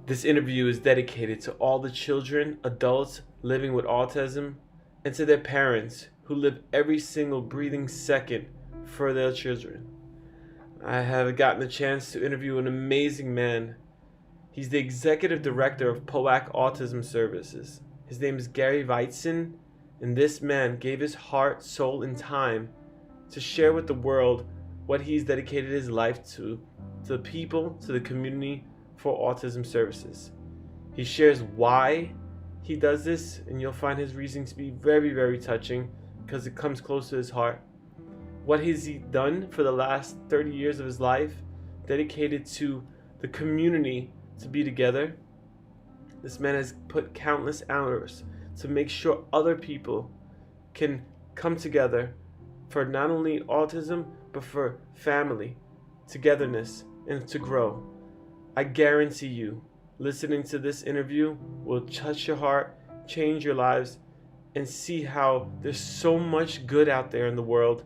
This interview is dedicated to all the children, adults living with autism, and to their parents who live every single breathing second for their children. I have gotten the chance to interview an amazing man. He's the executive director of POAC Autism Services. His name is Gary Weitzen, and this man gave his heart, soul, and time to share with the world what he's dedicated his life to the people, to the community, for autism services. He shares why he does this, and you'll find his reasons to be very, very touching because it comes close to his heart. What has he done for the last 30 years of his life, dedicated to the community to be together? This man has put countless hours to make sure other people can come together for not only autism, but for family, togetherness, and to grow. I guarantee you, listening to this interview will touch your heart, change your lives, and see how there's so much good out there in the world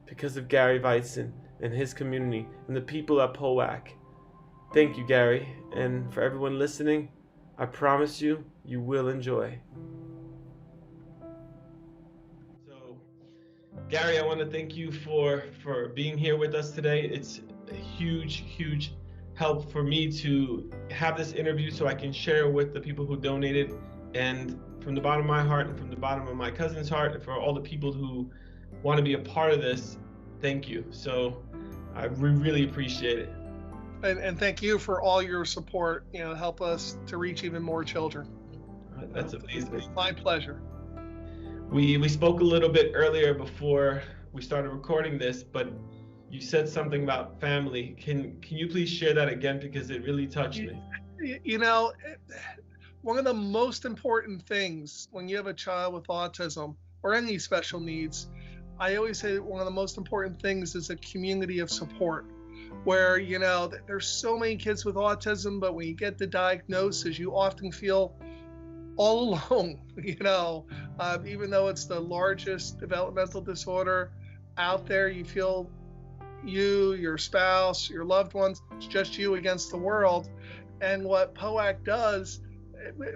because of Gary Weitzen and his community and the people at POAC. Thank you, Gary, and for everyone listening, I promise you, you will enjoy. So, Gary, I want to thank you for being here with us today. It's a huge help for me to have this interview so I can share with the people who donated, and from the bottom of my heart and from the bottom of my cousin's heart, and for all the people who want to be a part of this, thank you. So I really appreciate it. And thank you for all your support, help us to reach even more children. That's amazing. It's my pleasure. We spoke a little bit earlier before we started recording this, but you said something about family. Can you please share that again, because it really touched me? One of the most important things when you have a child with autism or any special needs, I always say that one of the most important things is a community of support, where there's so many kids with autism, but when you get the diagnosis, you often feel all alone. Even though it's the largest developmental disorder out there, you feel you, your spouse, your loved ones, it's just you against the world. And what POAC does,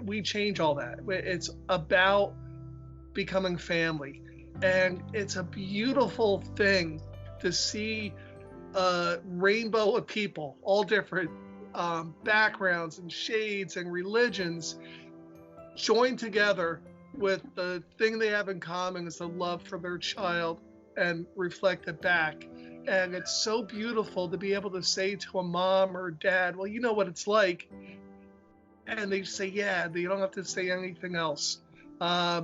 we change all that. It's about becoming family. And it's a beautiful thing to see a rainbow of people, all different backgrounds and shades and religions, join together with the thing they have in common is the love for their child and reflect it back. And it's so beautiful to be able to say to a mom or dad, well, you know what it's like. And they say, yeah, you don't have to say anything else. A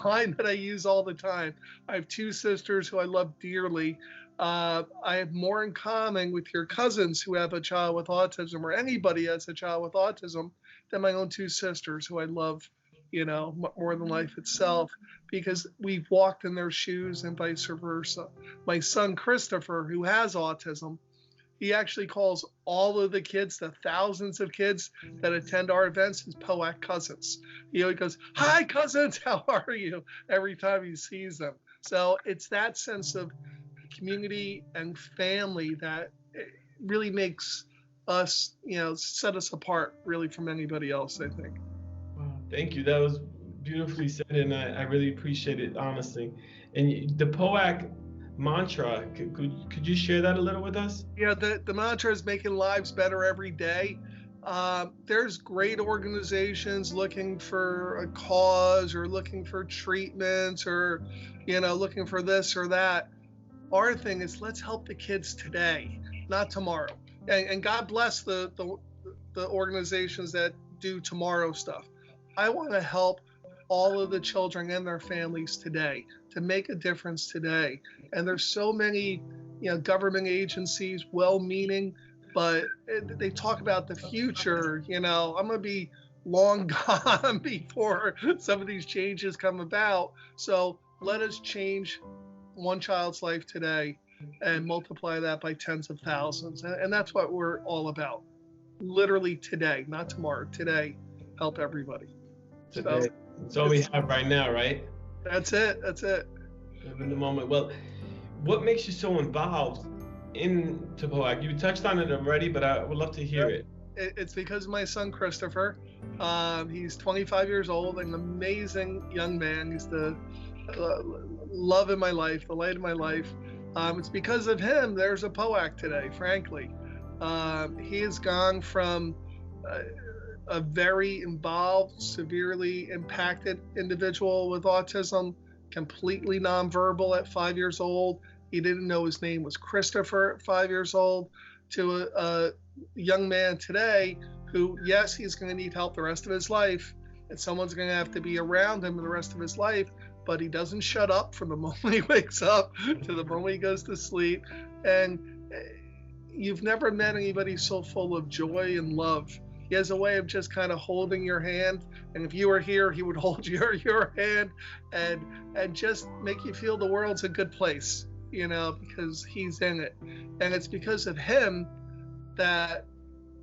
line that I use all the time. I have two sisters who I love dearly. I have more in common with your cousins who have a child with autism, or anybody has a child with autism, than my own two sisters who I love, more than life itself, because we've walked in their shoes and vice versa. My son, Christopher, who has autism, he actually calls all of the kids, the thousands of kids that attend our events, his POAC cousins. He goes, hi, cousins, how are you? Every time he sees them. So it's that sense of community and family that really makes us, set us apart really from anybody else, I think. Wow, thank you. That was beautifully said, and I really appreciate it, honestly. And the POAC mantra, could you share that a little with us? Yeah, the mantra is making lives better every day. There's great organizations looking for a cause or looking for treatments or, looking for this or that. Our thing is, let's help the kids today, not tomorrow. And God bless the organizations that do tomorrow stuff. I want to help all of the children and their families today, to make a difference today. And there's so many, government agencies, well-meaning, but they talk about the future. I'm going to be long gone before some of these changes come about. So let us change one child's life today and multiply that by tens of thousands. And that's what we're all about. Literally today, not tomorrow, today, help everybody. Today. So, that's all we have right now, right? That's it. Live in the moment. Well, what makes you so involved in POAC? You touched on it already, but I would love to hear it. it's because of my son Christopher. He's 25 years old, an amazing young man. He's the love of my life, the light of my life. It's because of him there's a POAC today, frankly. He has gone from a very involved, severely impacted individual with autism, completely nonverbal at 5 years old. He didn't know his name was Christopher at 5 years old, to a young man today who, yes, he's going to need help the rest of his life, and someone's going to have to be around him the rest of his life, but he doesn't shut up from the moment he wakes up to the moment he goes to sleep. And you've never met anybody so full of joy and love. He has a way of just kind of holding your hand, and if you were here, he would hold your hand and just make you feel the world's a good place, because he's in it. And it's because of him that,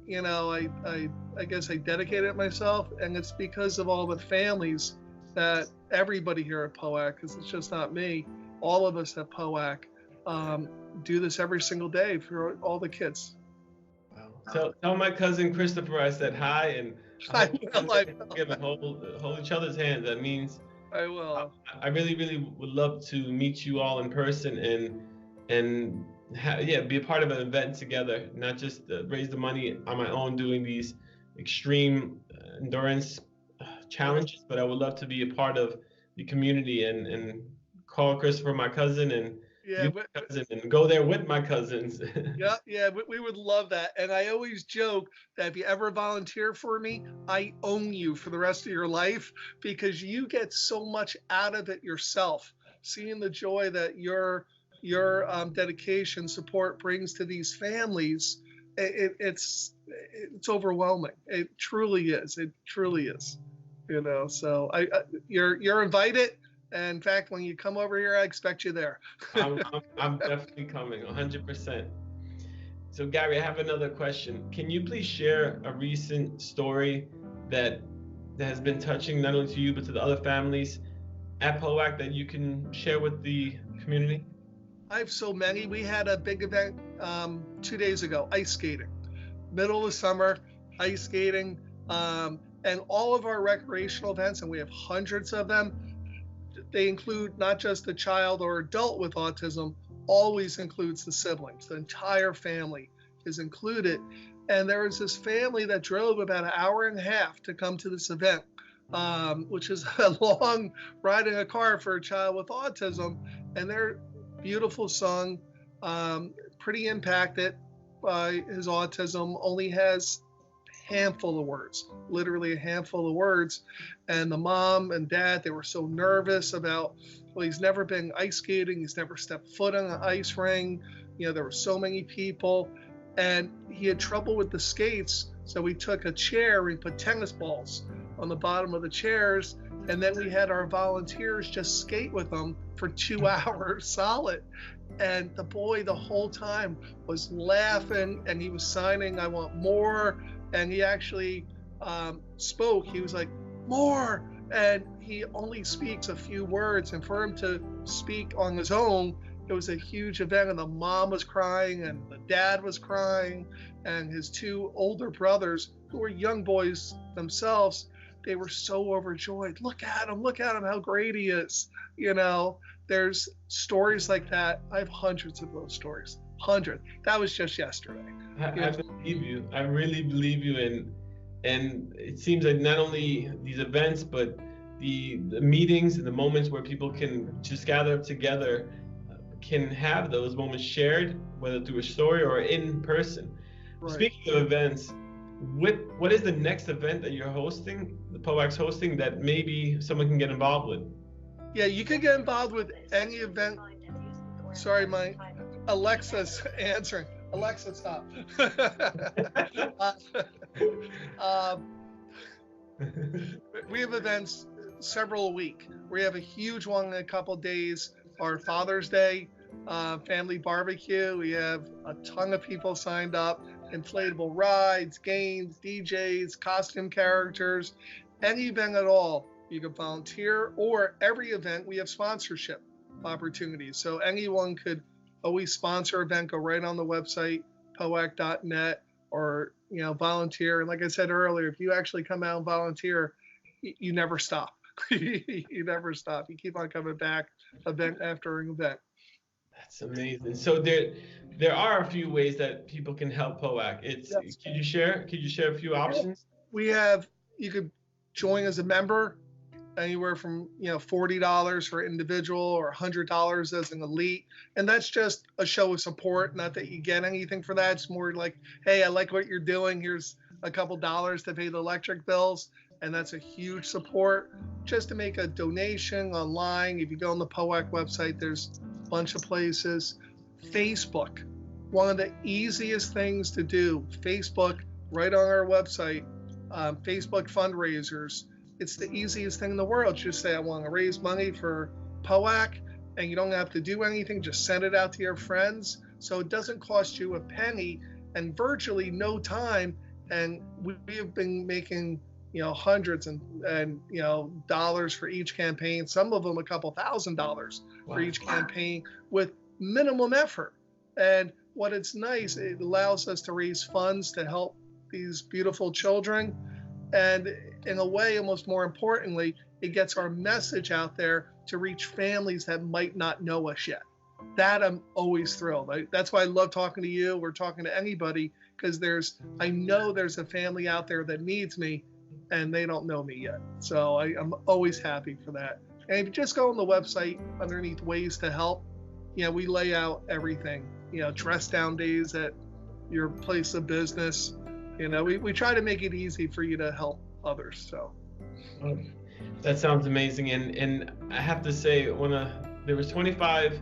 I guess I dedicated myself, and it's because of all the families that everybody here at POAC, because it's just not me, all of us at POAC do this every single day for all the kids. Tell my cousin Christopher I said hi, and I will. hold each other's hands. That means I will. I really, really would love to meet you all in person and be a part of an event together, not just raise the money on my own doing these extreme endurance challenges, but I would love to be a part of the community and call Christopher my cousin and cousin and go there with my cousins. Yeah, we would love that. And I always joke that if you ever volunteer for me, I own you for the rest of your life, because you get so much out of it yourself. Seeing the joy that your dedication, support brings to these families, it's overwhelming. It truly is. It truly is. So you're invited. And in fact, when you come over here, I expect you there. I'm definitely coming, 100%. So Gary, I have another question. Can you please share a recent story that has been touching not only to you, but to the other families at POAC that you can share with the community? I have so many. We had a big event 2 days ago, ice skating. Middle of summer, ice skating. And all of our recreational events, and we have hundreds of them, they include not just the child or adult with autism, always includes the siblings. The entire family is included. And there was this family that drove about an hour and a half to come to this event, which is a long riding a car for a child with autism. And their beautiful son, pretty impacted by his autism, only has handful of words, literally a handful of words. And the mom and dad, they were so nervous about, well, he's never been ice skating, he's never stepped foot on an ice ring, there were so many people, and he had trouble with the skates. So we took a chair, we put tennis balls on the bottom of the chairs, and then we had our volunteers just skate with him for 2 hours solid. And the boy the whole time was laughing, and he was signing, "I want more." And he actually spoke. He was like, "More." And he only speaks a few words. And for him to speak on his own, it was a huge event. And the mom was crying, and the dad was crying, and his two older brothers, who were young boys themselves, they were so overjoyed. Look at him, how great he is. There's stories like that. I have hundreds of those stories. Hundreds. That was just yesterday. I believe you. I really believe you. And it seems like not only these events, but the meetings and the moments where people can just gather together can have those moments shared, whether through a story or in person. Right. Speaking of events, what is the next event that you're hosting, the POAC's hosting, that maybe someone can get involved with? Yeah, you can get involved with any event. Sorry, my Alexa's answering. Alexa, stop. We have events several a week. We have a huge one in a couple days. Our Father's Day family barbecue. We have a ton of people signed up. Inflatable rides, games, DJs, costume characters, any event at all. You can volunteer, or every event we have sponsorship opportunities. So anyone could always sponsor an event. Go right on the website, poac.net. or volunteer. And like I said earlier, if you actually come out and volunteer, you never stop. You never stop. You keep on coming back, event after event. That's amazing. So there are a few ways that people can help POAC. Yes. Could you share a few options? We have, you could join as a member, anywhere from $40 for individual or $100 as an elite, and that's just a show of support. Not that you get anything for that. It's more like, hey, I like what you're doing. Here's a couple dollars to pay the electric bills, and that's a huge support. Just to make a donation online, if you go on the POAC website, there's a bunch of places. Facebook, one of the easiest things to do. Facebook, right on our website. Facebook fundraisers. It's the easiest thing in the world. Just say, I want to raise money for POAC, and you don't have to do anything. Just send it out to your friends. So it doesn't cost you a penny and virtually no time. And we have been making, hundreds and dollars for each campaign. Some of them a couple $1,000s for each campaign with minimum effort. And what it's nice, it allows us to raise funds to help these beautiful children. And in a way, almost more importantly, it gets our message out there to reach families that might not know us yet. That I'm always thrilled. That's why I love talking to you or talking to anybody, because I know there's a family out there that needs me and they don't know me yet. So I'm always happy for that. And if you just go on the website underneath ways to help, we lay out everything, dress down days at your place of business. We try to make it easy for you to help others. So that sounds amazing. And I have to say, there was 25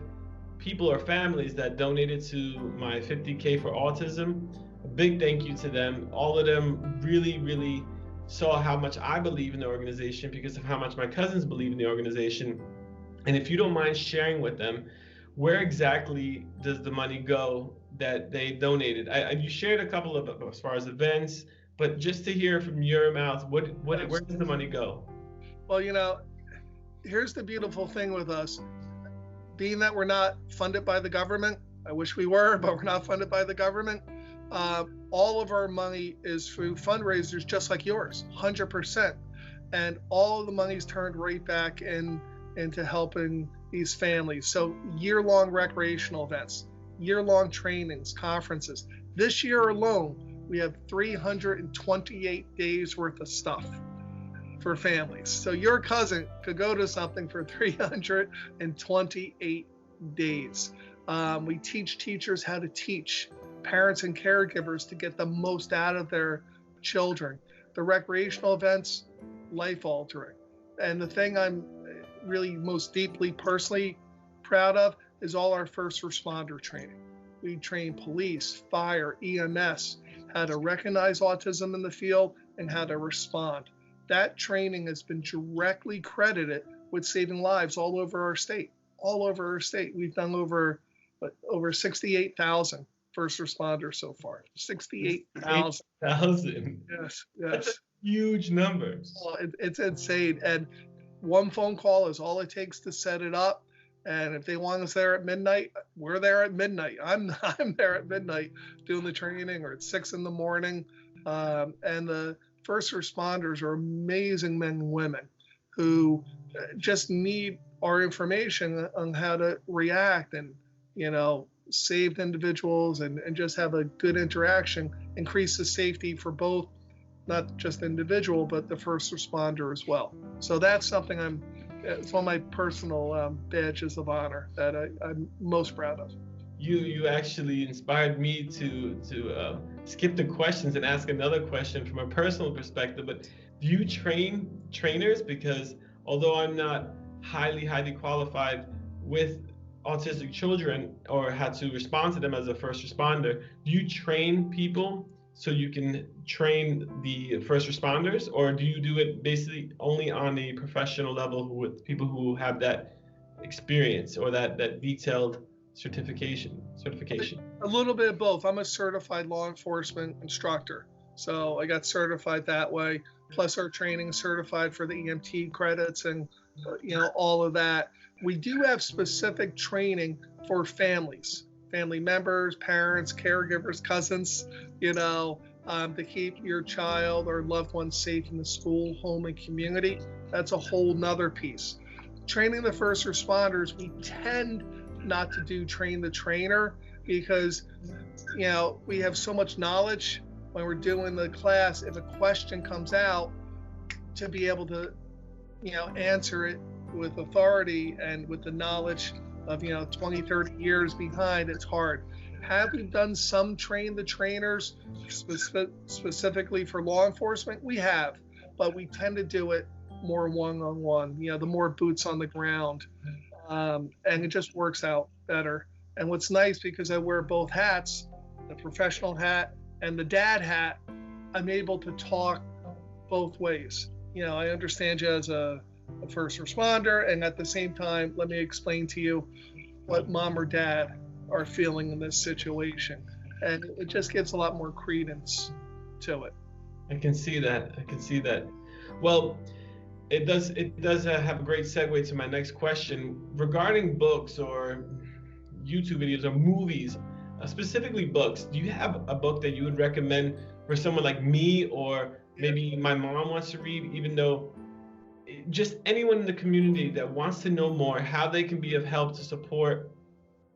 people or families that donated to my 50K for autism. A big thank you to them. All of them really, really saw how much I believe in the organization because of how much my cousins believe in the organization. And if you don't mind sharing with them, where exactly does the money go that they donated? You shared a couple of, as far as events, but just to hear from your mouth, where does the money go? Well, here's the beautiful thing with us. Being that we're not funded by the government, I wish we were, but we're not funded by the government. All of our money is through fundraisers just like yours, 100%. And all of the money is turned right back into helping these families. So year-long recreational events, year-long trainings, conferences. This year alone, we have 328 days worth of stuff for families. So your cousin could go to something for 328 days. We teach teachers how to teach, parents and caregivers to get the most out of their children. The recreational events, life-altering. And the thing I'm really most deeply personally proud of is all our first responder training. We train police, fire, EMS, how to recognize autism in the field and how to respond. That training has been directly credited with saving lives all over our state. We've done over 68,000 first responders so far. 68,000. Yes. That's a huge number. Well, it's insane. And one phone call is all it takes to set it up. And if they want us there at midnight, we're there at midnight. I'm there at midnight doing the training, or at 6 in the morning. And the first responders are amazing men and women who just need our information on how to react and, save individuals and just have a good interaction, increase the safety for both, not just the individual, but the first responder as well. So that's something it's one of my personal badges of honor that I'm most proud of. You actually inspired me to skip the questions and ask another question from a personal perspective. But do you train trainers? Because although I'm not highly qualified with autistic children or had to respond to them as a first responder, do you train people so you can train the first responders, or do you do it basically only on a professional level with people who have that experience or that detailed certification? A little bit of both. I'm a certified law enforcement instructor, so I got certified that way. Plus our training certified for the EMT credits and all of that. We do have specific training for families family members, parents, caregivers, cousins, to keep your child or loved one safe in the school, home, and community. That's a whole nother piece. Training the first responders, we tend not to do train the trainer because, we have so much knowledge when we're doing the class. If a question comes out, to be able to, answer it with authority and with the knowledge of, 20, 30 years behind, it's hard. Have we done some train the trainers specifically for law enforcement? We have, but we tend to do it more one-on-one, the more boots on the ground. And it just works out better. And what's nice, because I wear both hats, the professional hat and the dad hat, I'm able to talk both ways. I understand you as a first responder, and at the same time, let me explain to you what mom or dad are feeling in this situation. And it just gives a lot more credence to it. I can see that. Well, it does have a great segue to my next question regarding books or YouTube videos or movies, specifically books. Do you have a book that you would recommend for someone like me, or maybe my mom wants to read, even though just anyone in the community that wants to know more how they can be of help to support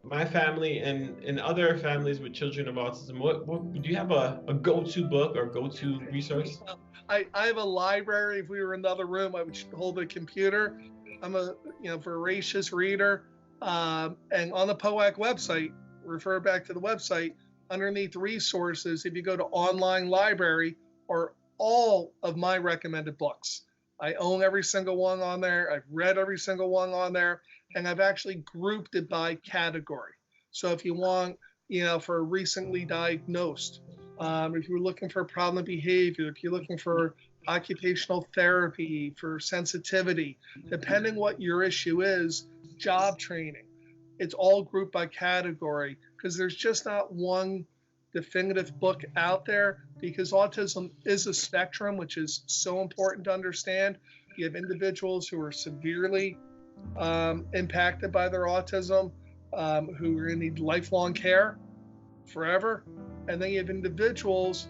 my family and other families with children of autism? What do you have a go-to book or go-to resource? I have a library. If we were in another room, I would hold a computer. I'm a voracious reader. And on the POAC website, refer back to the website, underneath resources, if you go to online library, are all of my recommended books. I own every single one on there. I've read every single one on there, and I've actually grouped it by category. So if you want, for recently diagnosed, if you're looking for problem behavior, if you're looking for occupational therapy, for sensitivity, depending what your issue is, job training, it's all grouped by category, because there's just not one definitive book out there, because autism is a spectrum, which is so important to understand. You have individuals who are severely impacted by their autism, who are going to need lifelong care forever. And then you have individuals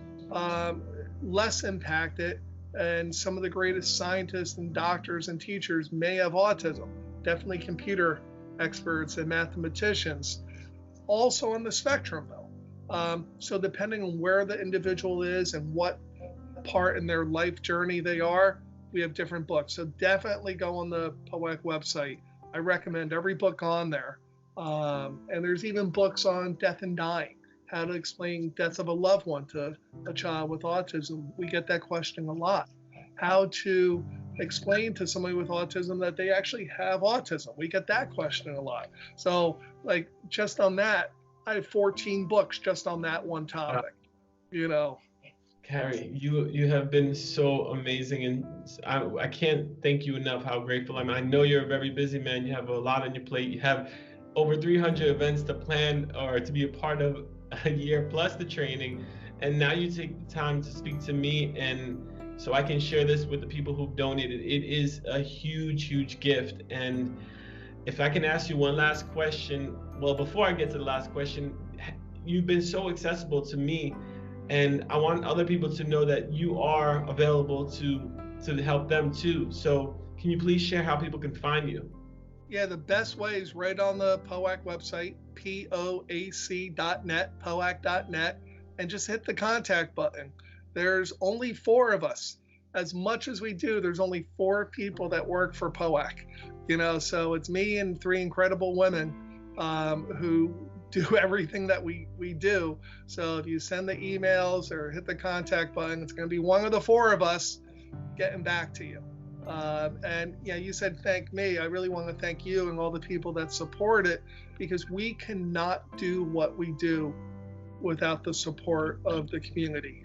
less impacted, and some of the greatest scientists and doctors and teachers may have autism, definitely computer experts and mathematicians, also on the spectrum though. So depending on where the individual is and what part in their life journey they are, we have different books. So definitely go on the POAC website. I recommend every book on there. And there's even books on death and dying, how to explain death of a loved one to a child with autism. We get that question a lot. How to explain to somebody with autism that they actually have autism. We get that question a lot. So just on that, I have 14 books just on that one topic, Carrie, you have been so amazing, and I can't thank you enough how grateful I'm. I know you're a very busy man. You have a lot on your plate. You have over 300 events to plan or to be a part of a year, plus the training. And now you take the time to speak to me, and so I can share this with the people who've donated. It is a huge, huge gift. And if I can ask you one last question, well, before I get to the last question, you've been so accessible to me, and I want other people to know that you are available to help them too. So can you please share how people can find you? Yeah, the best way is right on the POAC website, POAC.net, POAC.net, and just hit the contact button. There's only 4 of us. As much as we do, there's only 4 people that work for POAC. So it's me and 3 incredible women who do everything that we do. So if you send the emails or hit the contact button, it's going to be one of the 4 of us getting back to you. And you said thank me. I really want to thank you and all the people that support it, because we cannot do what we do without the support of the community.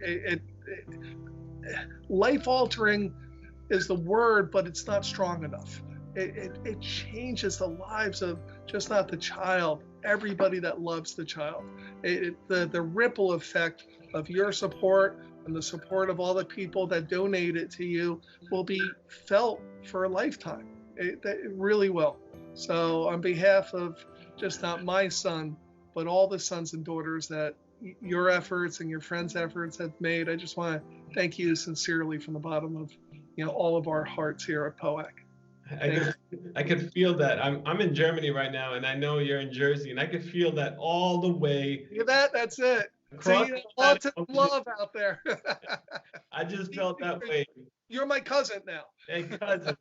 Life-altering is the word, but it's not strong enough. It changes the lives of just not the child, everybody that loves the child. The ripple effect of your support and the support of all the people that donate it to you will be felt for a lifetime. It really will. So on behalf of just not my son, but all the sons and daughters that your efforts and your friends' efforts have made. I just want to thank you sincerely from the bottom of all of our hearts here at POAC. I could feel that. I'm in Germany right now, and I know you're in Jersey, and I could feel that all the way. That's it. Across See, lots of love out there. I just felt that way. You're my cousin now. Hey, cousin.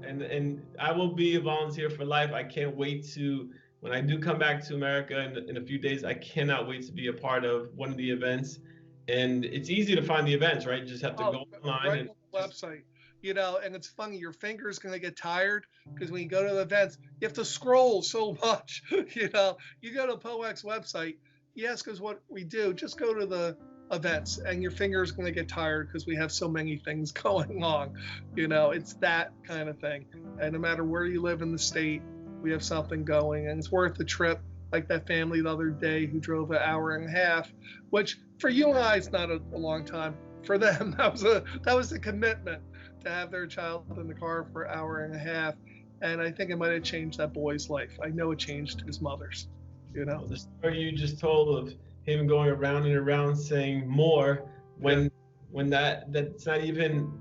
and I will be a volunteer for life. I can't wait to, when I do come back to America in a few days, I cannot wait to be a part of one of the events. And it's easy to find the events, right? You just have to go online right on the website. And it's funny, your finger's going to get tired because when you go to the events, you have to scroll so much. You go to POAC's website, you ask us what we do, just go to the events, and your finger's going to get tired because we have so many things going on. It's that kind of thing. And no matter where you live in the state, we have something going, and it's worth the trip. Like that family the other day who drove an hour and a half, which for you and I is not a long time. For them, that was a commitment to have their child in the car for an hour and a half. And I think it might have changed that boy's life. I know it changed his mother's. The story you just told of him going around and around saying more when that's not even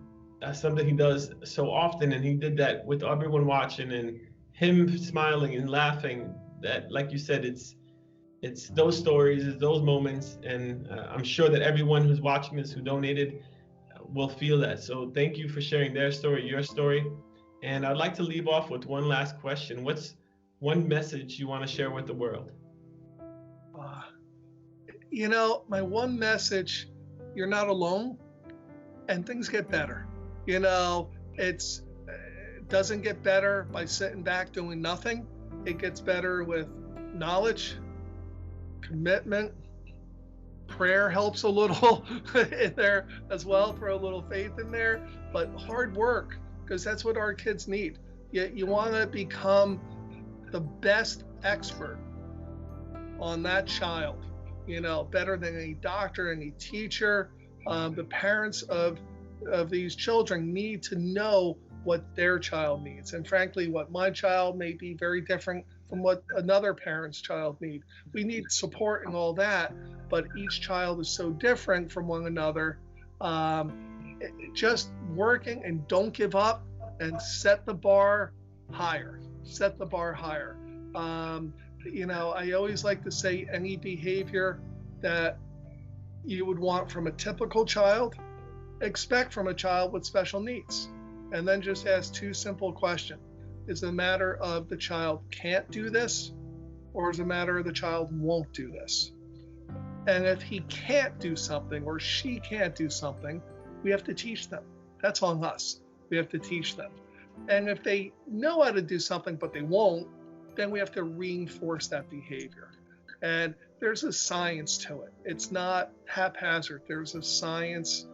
something he does so often, and he did that with everyone watching and him smiling and laughing. That, like you said, it's those stories, it's those moments, and I'm sure that everyone who's watching this who donated will feel that. So thank you for sharing their story, your story. And I'd like to leave off with one last question. What's one message you want to share with the world? My one message, you're not alone, and things get better. It doesn't get better by sitting back doing nothing. It gets better with knowledge, commitment. Prayer helps a little in there as well, throw a little faith in there, but hard work, because that's what our kids need. You want to become the best expert on that child, better than any doctor, any teacher. The parents of these children need to know what their child needs. And frankly, what my child may be very different from what another parent's child needs. We need support and all that, but each child is so different from one another. Just working, and don't give up, and set the bar higher. Set the bar higher. I always like to say any behavior that you would want from a typical child, expect from a child with special needs. And then just ask two simple questions. Is it a matter of the child can't do this, or is it a matter of the child won't do this? And if he can't do something or she can't do something, we have to teach them. That's on us. We have to teach them. And if they know how to do something but they won't, then we have to reinforce that behavior. And there's a science to it. It's not haphazard. There's a science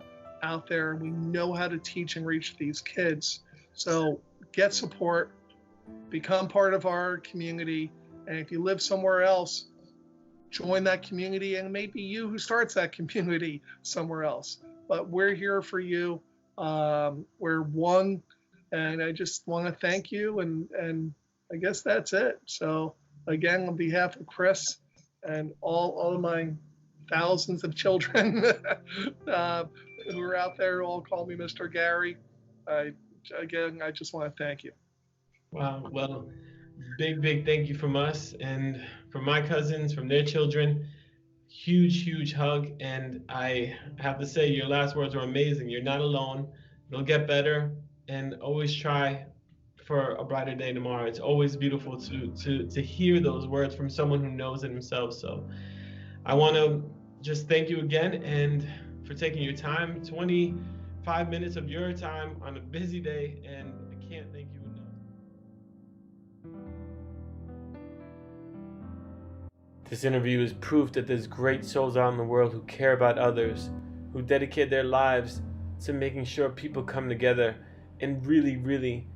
out there, and we know how to teach and reach these kids. So get support, become part of our community, and if you live somewhere else, join that community, and maybe you who starts that community somewhere else. But we're here for you. We're one, and I just want to thank you, and I guess that's it. So again, on behalf of Chris and all of my thousands of children who are out there, who all call me Mr. Gary, I just want to thank you. Wow. Well, big thank you from us and from my cousins, from their children. Huge hug. And I have to say, your last words were amazing. You're not alone. It'll get better, and always try for a brighter day tomorrow. It's always beautiful to hear those words from someone who knows it himself. So I want to just thank you again, and for taking your time, 25 minutes of your time on a busy day, and I can't thank you enough. This interview is proof that there's great souls out in the world who care about others, who dedicate their lives to making sure people come together and really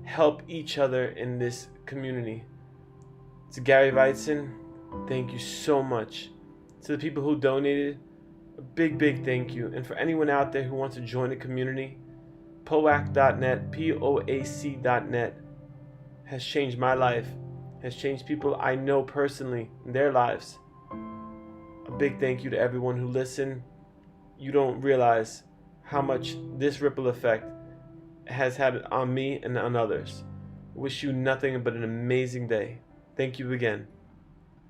help each other in this community. To Gary Weitzen, thank you so much. To the people who donated, a big thank you. And for anyone out there who wants to join the community, POAC.net, POAC.net has changed my life has changed people I know personally in their lives. A big thank you to everyone who listened. You don't realize how much this ripple effect has had on me and on others. Wish you nothing but an amazing day. Thank you again.